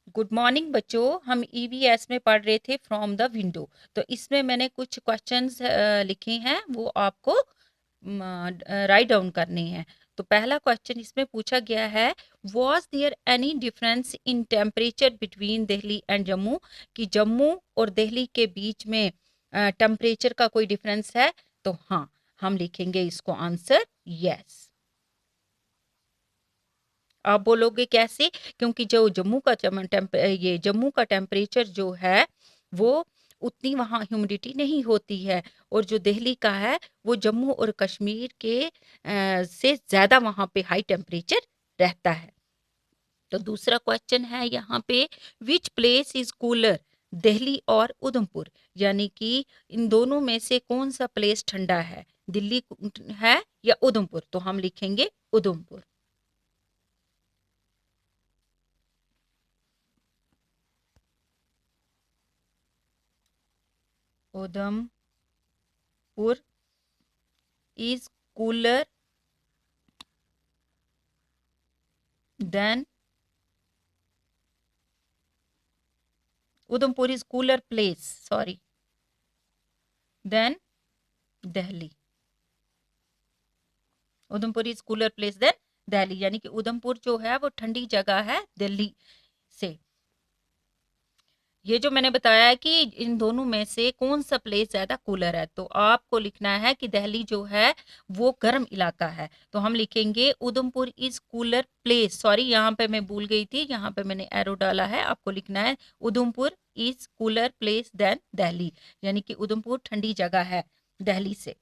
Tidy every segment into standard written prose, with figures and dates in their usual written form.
Good morning बच्चों। हम EVS में पढ़ रहे थे फ्रॉम द विंडो। तो इसमें मैंने कुछ क्वेश्चंस लिखे हैं, वो आपको राइट डाउन करने हैं। तो पहला क्वेश्चन इसमें पूछा गया है, was there any difference in temperature between Delhi and Jammu? कि जम्मू और दिल्ली के बीच में टेम्परेचर का कोई डिफरेंस है? तो हाँ, हम लिखेंगे इसको आंसर यस। आप बोलोगे कैसे? क्योंकि जो जम्मू का टेम्परेचर जो है वो उतनी वहाँ ह्यूमिडिटी नहीं होती है, और जो दिल्ली का है वो जम्मू और कश्मीर के से ज्यादा वहाँ पे हाई टेम्परेचर रहता है। तो दूसरा क्वेश्चन है यहाँ पे, which place is cooler, Delhi और उधमपुर? यानी कि इन दोनों में से कौन सा प्लेस ठंडा है, दिल्ली है या उधमपुर? तो हम लिखेंगे Udhampur. Udhampur is cooler than Udhampur is cooler place, sorry, than Delhi. Udhampur is cooler place than Delhi, यानी कि उधमपुर जो है वो ठंडी जगह है दिल्ली से। ये जो मैंने बताया है कि इन दोनों में से कौन सा प्लेस ज्यादा कूलर है, तो आपको लिखना है कि दिल्ली जो है वो गर्म इलाका है। तो हम लिखेंगे Udhampur is cooler place. Sorry, यहाँ पे मैं भूल गई थी, यहाँ पे मैंने एरो डाला है। आपको लिखना है Udhampur is cooler place than Delhi, यानी कि उधमपुर ठंडी जगह है दिल्ली से।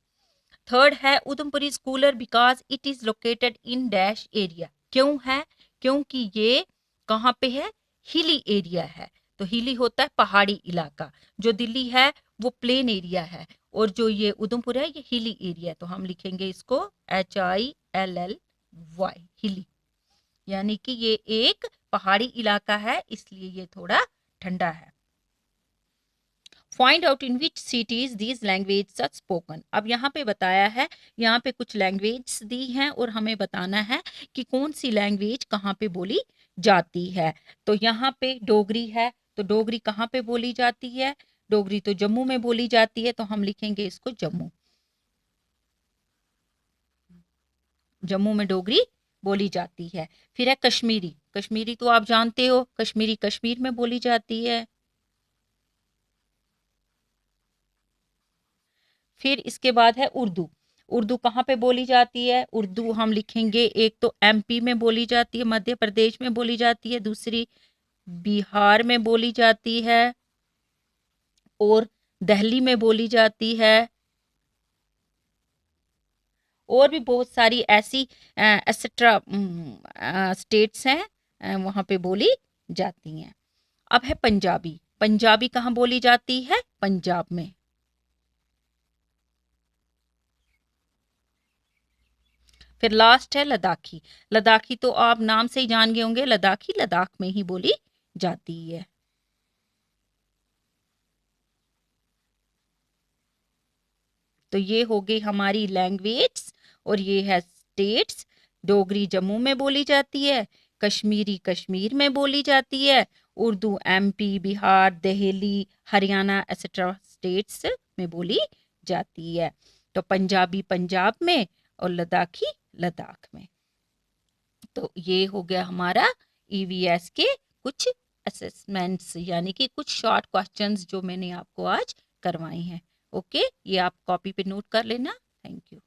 थर्ड है, Udhampur is cooler because it is located in dash area. क्यों है? क्योंकि ये कहाँ पे है? हिली एरिया है। तो हिली होता है पहाड़ी इलाका, जो दिल्ली है वो प्लेन एरिया है, और जो ये उधमपुर है ये हिली एरिया है। तो हम लिखेंगे इसको HILLY, हिली, यानी कि ये एक पहाड़ी इलाका है, इसलिए ये थोड़ा ठंडा है। Find out in which cities these language are spoken. अब यहाँ पे बताया है, यहाँ पे कुछ लैंग्वेज दी हैं और हमें बताना है कि कौन सी लैंग्वेज कहाँ पे बोली जाती है। तो यहाँ पे डोगरी है, तो डोगरी कहाँ पे बोली जाती है? डोगरी तो जम्मू में बोली जाती है, तो हम लिखेंगे इसको जम्मू। जम्मू में डोगरी बोली जाती है। फिर है कश्मीरी। कश्मीरी तो आप जानते हो, कश्मीरी कश्मीर में बोली जाती है। फिर इसके बाद है उर्दू। उर्दू कहाँ पे बोली जाती है? उर्दू हम लिखेंगे, एक तो MP में बोली जाती है, मध्य प्रदेश में बोली जाती है, दूसरी बिहार में बोली जाती है, और दिल्ली में बोली जाती है, और भी बहुत सारी ऐसी एक्सेट्रा स्टेट्स हैं वहां पे बोली जाती हैं। अब है पंजाबी। पंजाबी कहाँ बोली जाती है? पंजाब में। फिर लास्ट है लद्दाखी। लद्दाखी तो आप नाम से ही जान गए होंगे, लद्दाखी लद्दाख में ही बोली जाती है। तो ये हो गई हमारी लैंग्वेज, और ये है स्टेट्स। डोगरी जम्मू में बोली जाती है, कश्मीरी कश्मीर में बोली जाती है, Urdu MP, Bihar, Delhi, Haryana etcetera states में बोली जाती है। तो पंजाबी पंजाब में और लद्दाखी लद्दाख में। तो ये हो गया हमारा EVS के कुछ असेसमेंट्स, यानी कि कुछ शॉर्ट क्वेश्चंस जो मैंने आपको आज करवाए हैं। ओके, ये आप कॉपी पे नोट कर लेना। Thank you.